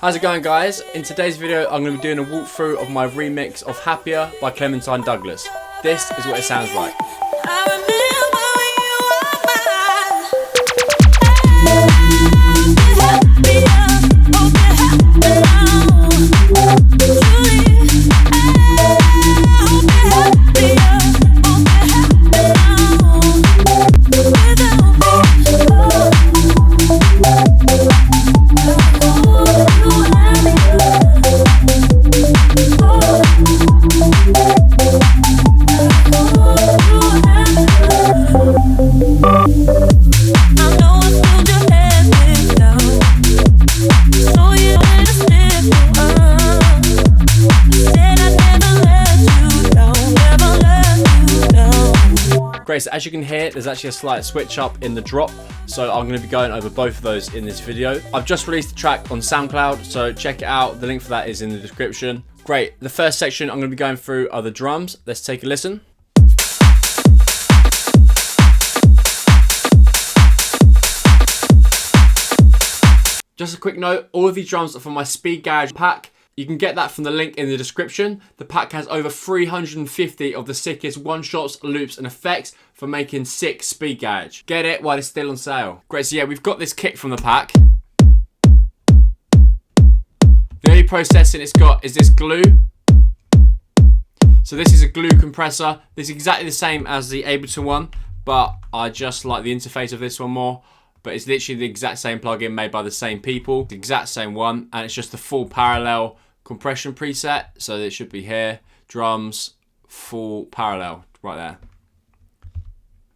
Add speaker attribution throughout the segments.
Speaker 1: How's it going, guys? In today's video I'm going to be doing a walkthrough of my remix of Happier by Celmentine Douglas. This is what it sounds like. Great, so as you can hear, there's actually a slight switch up in the drop, so I'm going to be going over both of those in this video. I've just released the track on SoundCloud, so check it out. The link for that is in the description. Great, the first section I'm going to be going through are the drums. Let's take a listen. Just a quick note, all of these drums are from my Speed Garage pack. You can get that from the link in the description. The pack has over 350 of the sickest one-shots, loops and effects for making sick Speed Garage. Get it while it's still on sale. Great, so yeah, we've got this kick from the pack. The only processing it's got is this glue. So this is a glue compressor. This is exactly the same as the Ableton one, but I just like the interface of this one more. But it's literally the exact same plugin made by the same people, the exact same one, and it's just the full parallel compression preset. So it should be here, drums, full parallel, right there.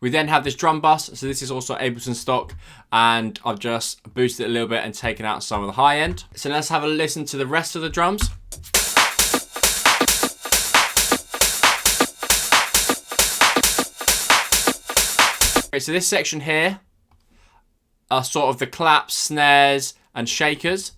Speaker 1: We then have this drum bus, so this is also Ableton stock, and I've just boosted it a little bit and taken out some of the high end. So let's have a listen to the rest of the drums. Okay, so this section here are sort of the claps, snares, and shakers.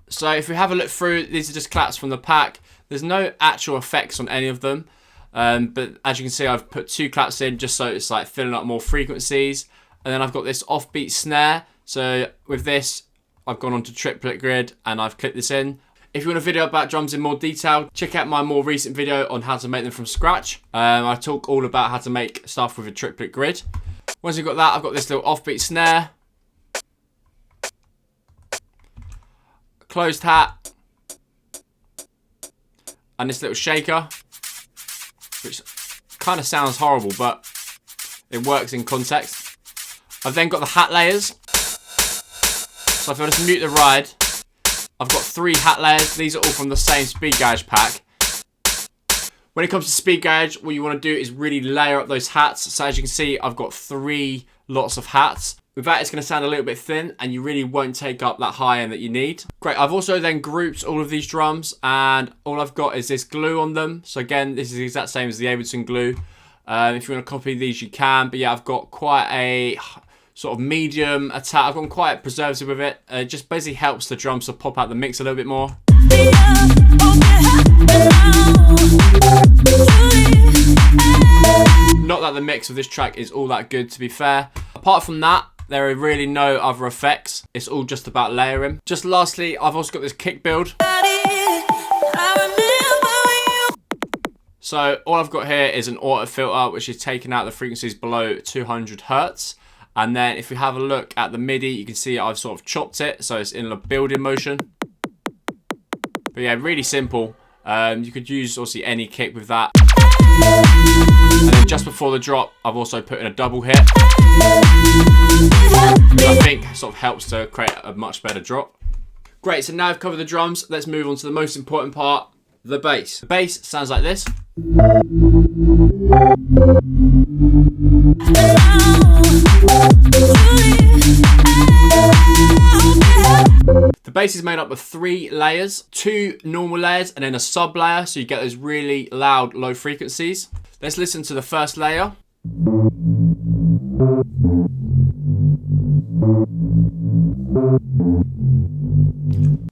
Speaker 1: So if we have a look through, these are just claps from the pack. There's no actual effects on any of them, but as you can see, I've put 2 claps in just so it's like filling up more frequencies. And then I've got this offbeat snare. So with this, I've gone onto triplet grid and I've clipped this in. If you want a video about drums in more detail, check out my more recent video on how to make them from scratch. I talk all about how to make stuff with a triplet grid. Once you've got that, I've got this little offbeat snare, closed hat, and this little shaker, which kind of sounds horrible, but it works in context. I've then got the hat layers. So if I just mute the ride, I've got 3 hat layers. These are all from the same Speed Garage pack. When it comes to Speed Garage, what you want to do is really layer up those hats. So as you can see, I've got 3 lots of hats. With that, it's going to sound a little bit thin and you really won't take up that high end that you need. Great, I've also then grouped all of these drums and all I've got is this glue on them. So again, this is the exact same as the Ableton glue. If you want to copy these, you can. But yeah, I've got quite a sort of medium attack. I've gone quite preservative with it. It just basically helps the drums to pop out the mix a little bit more. Not that the mix of this track is all that good, to be fair. Apart from that, there are really no other effects. It's all just about layering. Just lastly, I've also got this kick build. So all I've got here is an auto filter, which is taking out the frequencies below 200 Hertz. And then if we have a look at the MIDI, you can see I've sort of chopped it, so it's in a building motion. But yeah, really simple. You could use obviously any kick with that. And then just before the drop, I've also put in a double hit, which I think sort of helps to create a much better drop. Great, so now I've covered the drums, let's move on to the most important part, the bass. The bass sounds like this. The bass is made up of 3 layers, 2 normal layers and then a sub layer, so you get those really loud low frequencies. Let's listen to the first layer.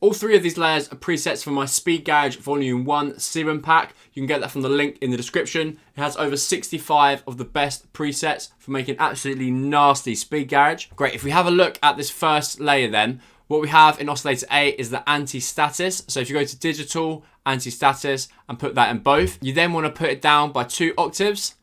Speaker 1: All three of these layers are presets for my Speed Garage Volume 1 Serum Pack. You can get that from the link in the description. It has over 65 of the best presets for making absolutely nasty Speed Garage. Great, if we have a look at this first layer then, what we have in oscillator A is the anti-status. So if you go to digital, anti-status, and put that in both, you then want to put it down by 2 octaves.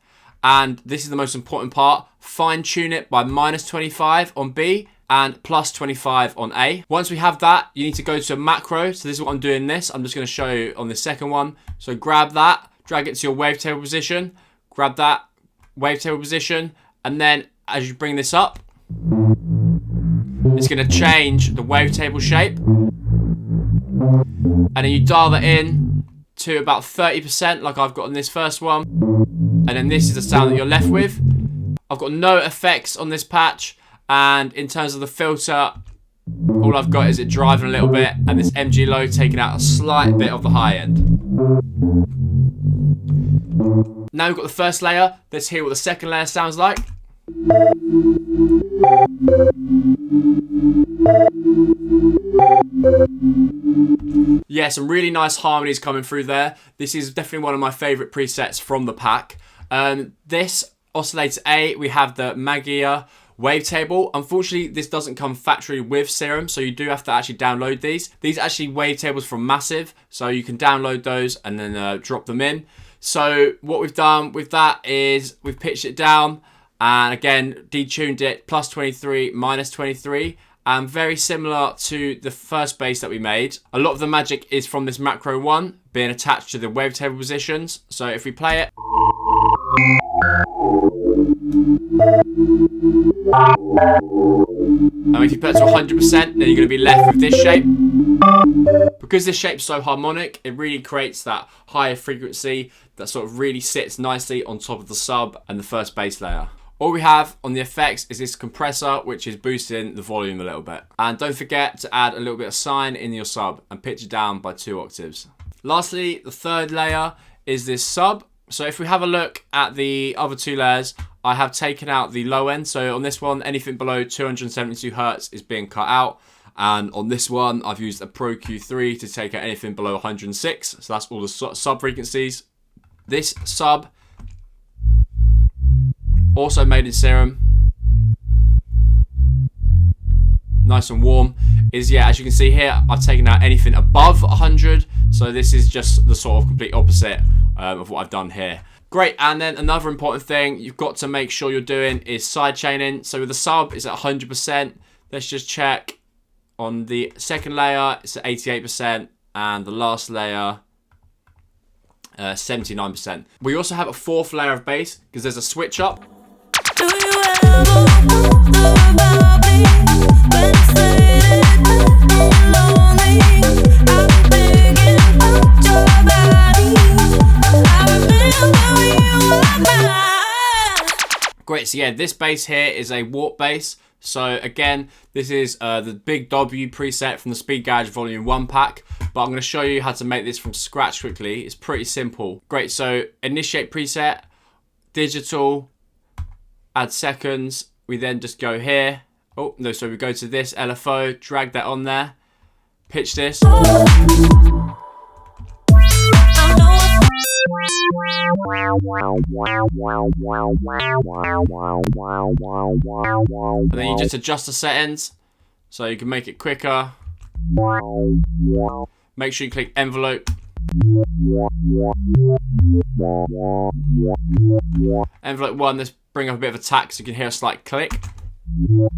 Speaker 1: And this is the most important part, fine tune it by -25 on B and +25 on A. Once we have that, you need to go to a macro. So this is what I'm doing this. I'm just going to show you on the second one. So grab that, drag it to your wavetable position, grab that wavetable position, and then as you bring this up, it's going to change the wavetable shape. And then you dial that in to about 30% like I've got on this first one. And then this is the sound that you're left with. I've got no effects on this patch. And in terms of the filter, all I've got is it driving a little bit and this MG low taking out a slight bit of the high end. Now we've got the first layer. Let's hear what the second layer sounds like. Yeah, some really nice harmonies coming through there. This is definitely one of my favorite presets from the pack. This oscillator A, we have the Magia wavetable. Unfortunately, this doesn't come factory with Serum, so you do have to actually download these. These are actually wavetables from Massive, so you can download those and then drop them in. So what we've done with that is we've pitched it down and again detuned it +23, -23. And very similar to the first bass that we made. A lot of the magic is from this macro one being attached to the wavetable positions. So if we play it, and if you put it to 100%, then you're going to be left with this shape. Because this shape's so harmonic, it really creates that higher frequency that sort of really sits nicely on top of the sub and the first bass layer. All we have on the effects is this compressor, which is boosting the volume a little bit. And don't forget to add a little bit of sine in your sub and pitch it down by 2 octaves. Lastly, the third layer is this sub. So if we have a look at the other 2 layers, I have taken out the low end. So on this one, anything below 272 Hertz is being cut out. And on this one, I've used a Pro Q3 to take out anything below 106. So that's all the sub frequencies. This sub, also made in Serum, nice and warm, is, yeah, as you can see here, I've taken out anything above 100. So this is just the sort of complete opposite of what I've done here. Great, and then another important thing you've got to make sure you're doing is side chaining. So with the sub, it's at 100%. Let's just check. On the second layer, it's at 88%, and the last layer, 79%. We also have a 4th layer of bass because there's a switch up. Great, so yeah, this bass here is a warp bass. So again, this is the Big W preset from the Speed Garage Volume 1 pack, but I'm going to show you how to make this from scratch quickly. It's pretty simple. Great, so initiate preset, digital, add seconds. We then just go here. Oh, no, so we go to this LFO, drag that on there, pitch this. And then you just adjust the settings so you can make it quicker. Make sure you click envelope. Envelope 1, let's bring up a bit of attack so you can hear a slight click. But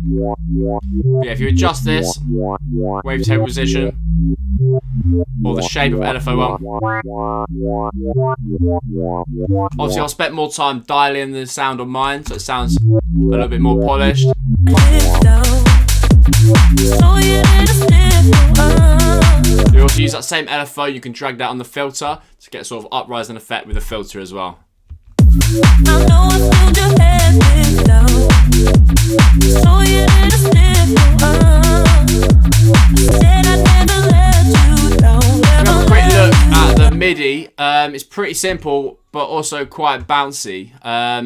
Speaker 1: yeah, if you adjust this, wavetable position, or the shape of LFO1. Obviously, I'll spend more time dialing the sound on mine, so it sounds a little bit more polished. You also use that same LFO, you can drag that on the filter to get sort of uprising effect with the filter as well. MIDI. It's pretty simple, but also quite bouncy.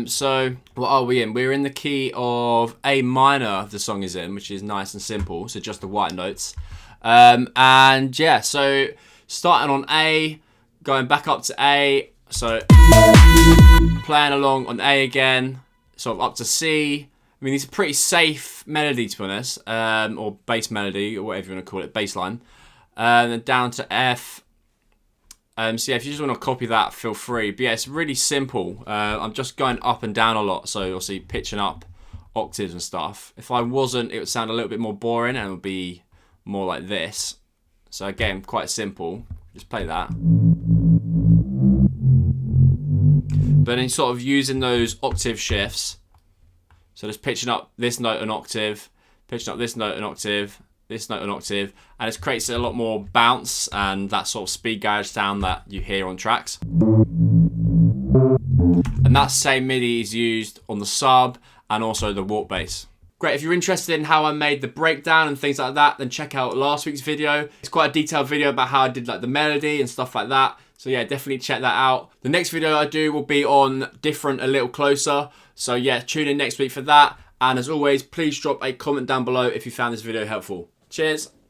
Speaker 1: So what are we in? We're in the key of A minor, the song is in, which is nice and simple. So just the white notes. And yeah, so starting on A, going back up to A. So playing along on A again, sort of up to C. I mean, it's a pretty safe melody, to be honest, or bass melody, or whatever you want to call it, bass line. And then down to F. So yeah, if you just want to copy that, feel free. But yeah, it's really simple. I'm just going up and down a lot, so you'll see pitching up octaves and stuff. If I wasn't, it would sound a little bit more boring, and it would be more like this. So again, quite simple. Just play that. But then sort of using those octave shifts. So just pitching up this note an octave, pitching up this note an octave, this note an octave, and it creates a lot more bounce and that sort of speed garage sound that you hear on tracks. And that same MIDI is used on the sub and also the warp bass. Great, if you're interested in how I made the breakdown and things like that, then check out last week's video. It's quite a detailed video about how I did like the melody and stuff like that. So yeah, definitely check that out. The next video I do will be on different, a little closer. So yeah, tune in next week for that. And as always, please drop a comment down below if you found this video helpful. Cheers.